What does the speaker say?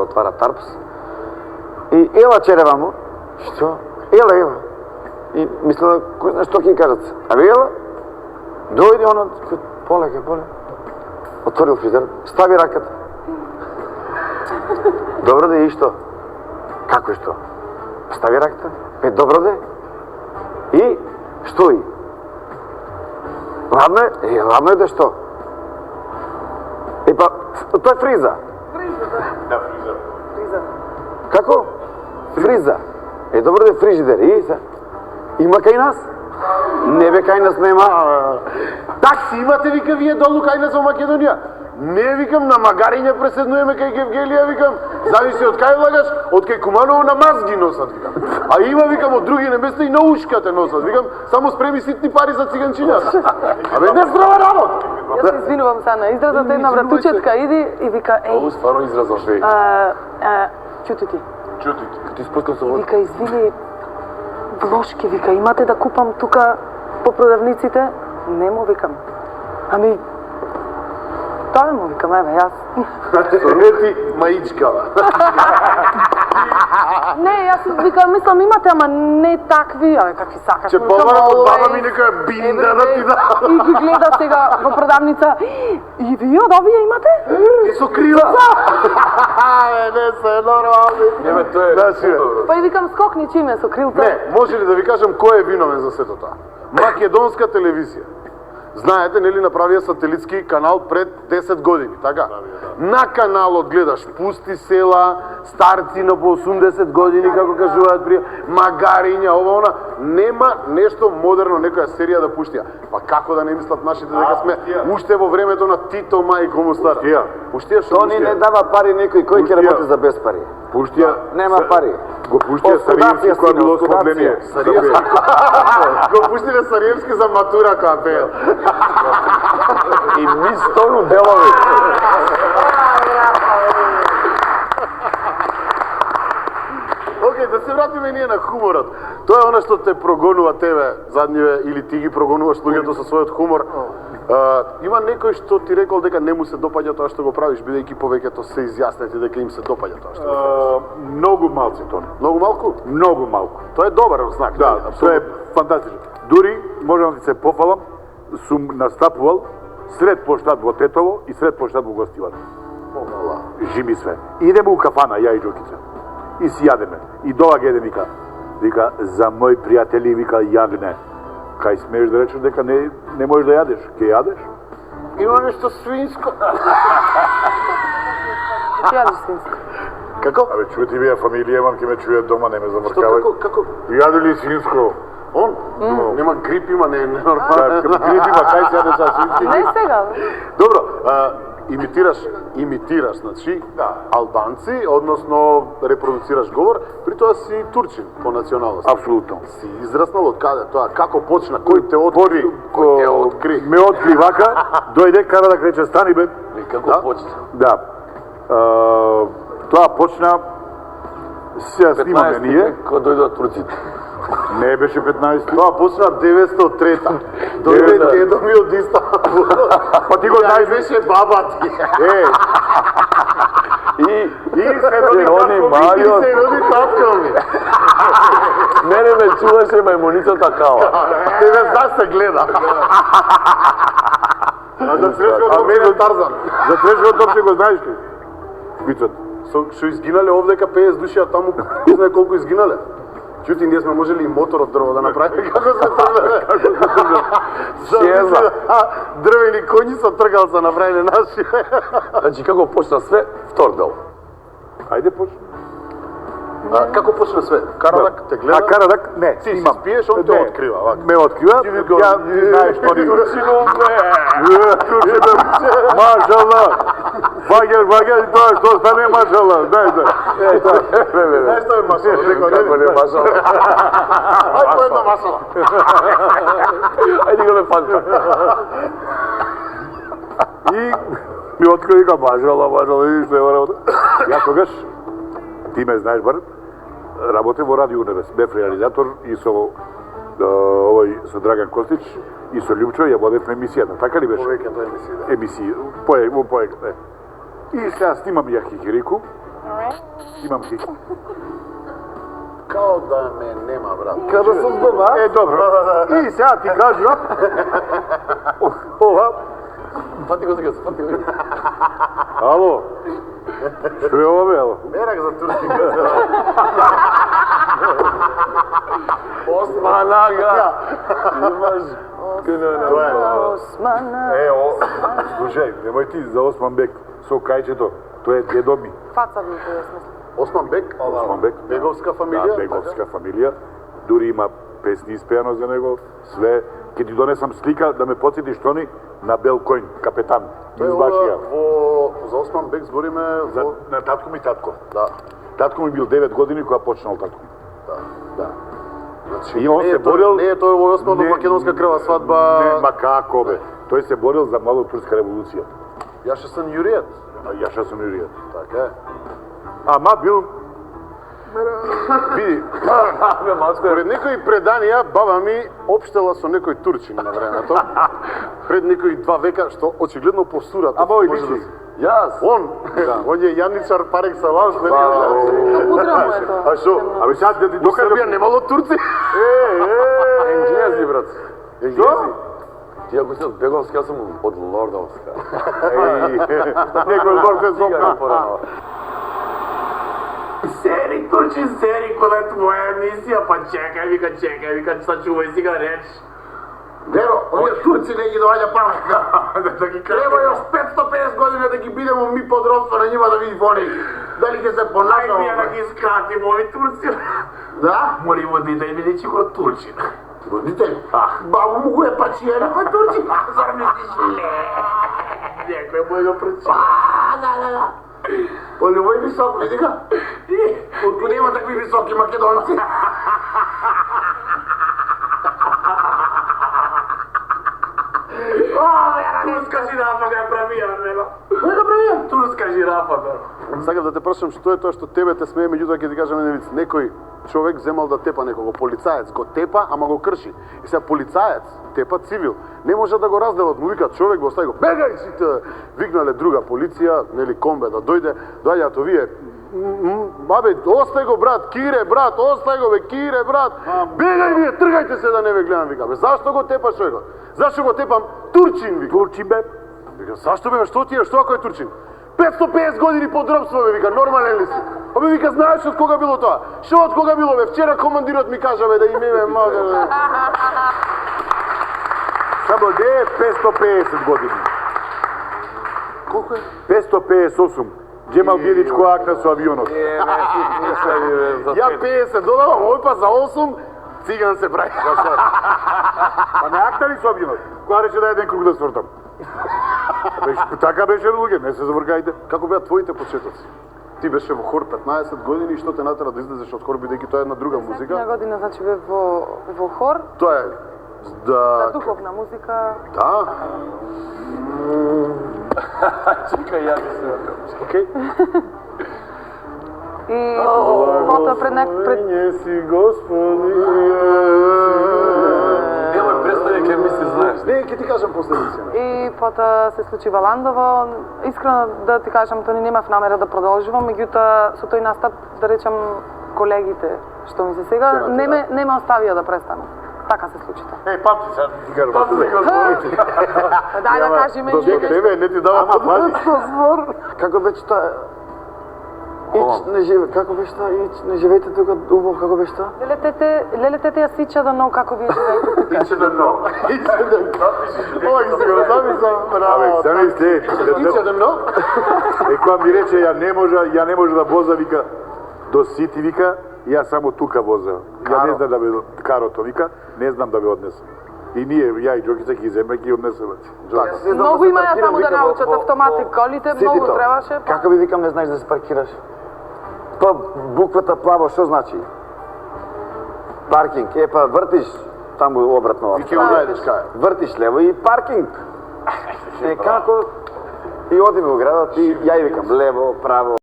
otvara Tarps. I ела черева му. Što? Ела. I mislila, ko zna što kim kažat se. A vi ela? Dojde ono, polege. Otvoril frizer, stavi rakata. Dobro da je i što? Kako je što? Stavi rakata, dobro da je. I što i? Ladno je? Ladno je da što? Pa, to je friza. Da, friza. Kako? Friza. Dobro da je frižider. I sad? Има кај нас? Не бе, кај нас нема. Такси имате, вика, вие долу кај нас во Македонија? Не, викам, на Магариња преседнуваме кај Гевгелија, викам. Зависи од кај влагаш, од кај Куманово на мазги носат, викам. А има, викам, од други места и на ушка те носат, викам. Само спреми ситни пари за циганчињата. Абе, не здрава работа. Јас се извинувам са на изразот, една вратучетка иди и вика, еј. Ово стварно изразот веќе. Чути ти. Като ти спускам со вода. Вика, извини, влошки, вика, имате да купам тука по продавниците? Немо, викам. Ами, тоа му, викам, еве, јас. Со не ти маичкава. Не, јас, викам, мислам, имате, ама не такви, абе, какви сакаш. Че помара од баба ми нека бинда да ти да. И ги гледа сега во продавница. И вие од овие имате? И со крила. Не се нормални. Нема, тоа е. Па и викам, скокни чиме со крилца. Не, може ли да ви кажам кој е виновен за сето тоа? Македонска телевизија. Знаете, нели направија сателитски канал пред 10 години, така? На каналот гледаш пусти села, старци на по 80 години, како кажуваат при Магариња, ова она. Нема нешто модерно, некоја серија да пуштија. Па како да не мислат нашите дека сме уште во времето на Тито, мајко му стара. Пуштија што То ни не дава пари некој кој ќе работи за без пари. Пуштија, Нема пари. го пуштија Сариевски која било ослабление. Го пуштиле Сариевски за матура која пеел. И мис тону делови. Океј, да се вратиме ние на хуморот. Тоа е она што те прогонува тебе задниве или ти ги прогонуваш луѓето со својот хумор. Има некој што ти рекол дека не му се допаѓа тоа што го правиш, бидејќи повеќето се изјаснети дека им се допаѓа тоа што го правиш. Многу малци, Тони. Многу малку? Многу малку. Тоа е добар знак. Да, тоа е фантастично. Дури, можам да ти се пофалам, сум настапувал сред поштад во Тетово и сред поштад во Гостивар. Жими све. Идеме у кафана, ја и Джокица. И си јадеме. И доаѓа еден вика, за мој пријатели, вика, јагне. Кај смееш да речеш дека не можеш да јадеш? Ке јадеш? Има нешто свинско. Ќе јадеш свинско. Како? Абе, чујте вие фамилија, имам, ке ме чујат дома, не ме Што, замркавај. како? Јаде ли свинско? Он? Нема грип има, не Да, нормално. грип има, кај се јаде са свински? Не сега. Добро, имитираш, значи, албанци, односно репродуцираш говор, при тоа си турчин по националност. Апсолутно. Си израснал од каде тоа? Како почна? Кој те откри? Кој те откри? Ме откри вака, дојде, кара да крече, стани бе. Како почна? Да. Тоа почна, се снимаме ние. Кога дојдоа турците. Не беше 15. Тоа почна 903-та. Дојде дедо ми од Истанбул. Па ти го знаеш, беше баба ти. И се роди Рони татко ми. Марио. Се роди татко ми. Мене ме чуваше мајмуницата кава. Тебе заш се гледа. А за срешот мене Тарзан. За трешот опше го знаеш ли? Вицот. Што изгинале овдека 50 души, а таму не знае колку изгинале. Чути, ние сме можели и мотор од дрво да направиме, како сме тргнале. Шеза. Дрвени коњи со тргалца направиле наши. Значи, како почна све? Втор дел. Ајде почни. Како почна све? Карадак те гледа? А Карадак, не, Ти си имам. спиеш, он те Не, открива, вака. Ме открива, Ти вика, ја знаеш што ни... Машала! Ваѓаш и тоа што стане машала, знаеш да. Знаеш што е масала? Како не машала? Ај, по една масала. Ајде го ме фанка. И ми открива, вика, машала, видиш што е работа. Ја тогаш, ти ме знаеш бар, работе во Радио Унебес, бев реализатор и со овој со Драган Костич и со Љупчо ја водевме емисијата, така ли беше? Повеќето емисија. Емисија, во поеката. И сега снимам ја Хихирику Имам хик. Као да ме нема, брат. Као да сум дома. Добро. И сега ти кажам, ова, Фати го сега, фати го. ало, што е ова бе, ало? Мерак за турски. Османага. Имаш. Османа. Слушај, немој ти за Осман Бек со кајчето, тоа е дедо ми. Фаца ми тоа смисла. Осман Бек? Осман Бек. Беговска Да, фамилија? беговска фамилија. Дури има песни испеано за него, све. Ке ти донесам слика да ме потсетиш тони на Белкоин, капетан. Тоа е Избашија. за Осман Бек збориме За во... на татко ми татко. Да, Татко ми бил 9 години кога почнал татко. да. Значи, И он не се е тој- борил... Не е тој во османо Не, македонска крва свадба. Не, ма како бе. Тој се борил за младотурска револуција. Јаше сам Јуријат. А јаша сум Јуријат. Така е. Ама бил... Види, според некои преданија, баба ми општела со некој турчин на времето. Пред некои 2 века, што очигледно по сурат. Ама ој може да личи. се- Јас. Он е јанничар пар екселанс, нели? Мудро му е тоа. А што? Абе сега да ти До Србија немало турци? Енглези, брат. Енглези? Ти ако си од Беговска, јас сум од Лордовска. Некој збор се сопна. Сери, турчин, сери, кога е твоја емисија, па чекај, вика, сачувај си га реч. Деро, овие турци не ги доаѓа памет. Да ги Треба још 550 години да ги бидемо ми подробство на њима да види они. Дали ќе се Ај, понашаме. ние да ги скратим ови турци. Да? Мори водител ми личи ко турчин. Родител? Бабу му го е пачиена, а турци? Зар мислиш ле? Некој му го пречи. Да. Полюбој висок, види га? Отко нема такви високи македонци. Турска жирафа га правија, нема. Кој го правија? Турска жирафа, бе. Сакам да те прашам што е тоа што тебе те смее, меѓутоа ќе ти кажам еден виц. Некој човек земал да тепа некого, полицаец го тепа, ама го крши. И сега полицаец тепа цивил. Не може да го разделат, му викаат човек, го остави го. Бегај сите! Викнале друга полиција, нели комбе да дојде, доаѓаат овие. Бабе, остај го брат, Кире брат, остај го бе, Кире брат. Бегај вие, тргајте се да не ве гледам, вика. Бе, зашто го тепаш човекот? Зашто го тепам? Турчин, вика. Турчин бе. Вика, зашто бе, што ти е, што ако е турчин? 550 години подробство бе, вика, нормален ли си? Абе, вика, знаеш од кога било тоа? Што од кога било бе? Вчера командирот ми кажа бе да им име мага бе. Само де е 550 години. Колку е? 558. Джемал Билич која акна со авионот. Ја 50 додавам, ој па за 8 циган се прави. Па не акна ли со авионот? Која рече да еден круг да свртам? Така беше луѓе, не се завргајте. Како беа твоите почетоци? Ти беше во хор 15 години и што те натера да излезеш од хор бидејќи тоа е една друга Последна музика? година, значи, бев во хор, Тоа е да да... духовна музика. Да? Чекај, ја би се вакам. Океј. И потоа пред Не си Господи. Немој представи ке ми се знаеш. Не, ќе ти кажам последници. И потоа се случи Валандово. Искрено да ти кажам, тоа немав намера да продолжувам, меѓутоа со тој настап, да речам, колегите што ми се сега, не ме оставија да престанам. Така се случи тоа. Еј, памти сега ти кажам. Дај да кажи мене. До тебе не ти давам пази. Како беше тоа? Ич не живе, како беше тоа? Ич не живеете тука убаво, како беше тоа? Лелетете ја сича да но како вие живеете тука. Иче да но. Ова ги се го замислам, Абе, браво. замисли, Иче да но. кога ми рече ја не може да воза, вика, до Сити, вика, јас само тука воза. Ја не знам да ме карото, вика, не знам да ме однесам. И ние, ја и Джокица ги земе ги однесеме. Многу имаја таму да научат автоматик колите, многу требаше. Како би викам, не знаеш да се паркираш? Па буквата плаво, што значи? Паркинг, па вртиш таму обратно. И ќе го најдеш кај. Вртиш лево и паркинг. Како? И одиме у градот и ја и викам лево, право.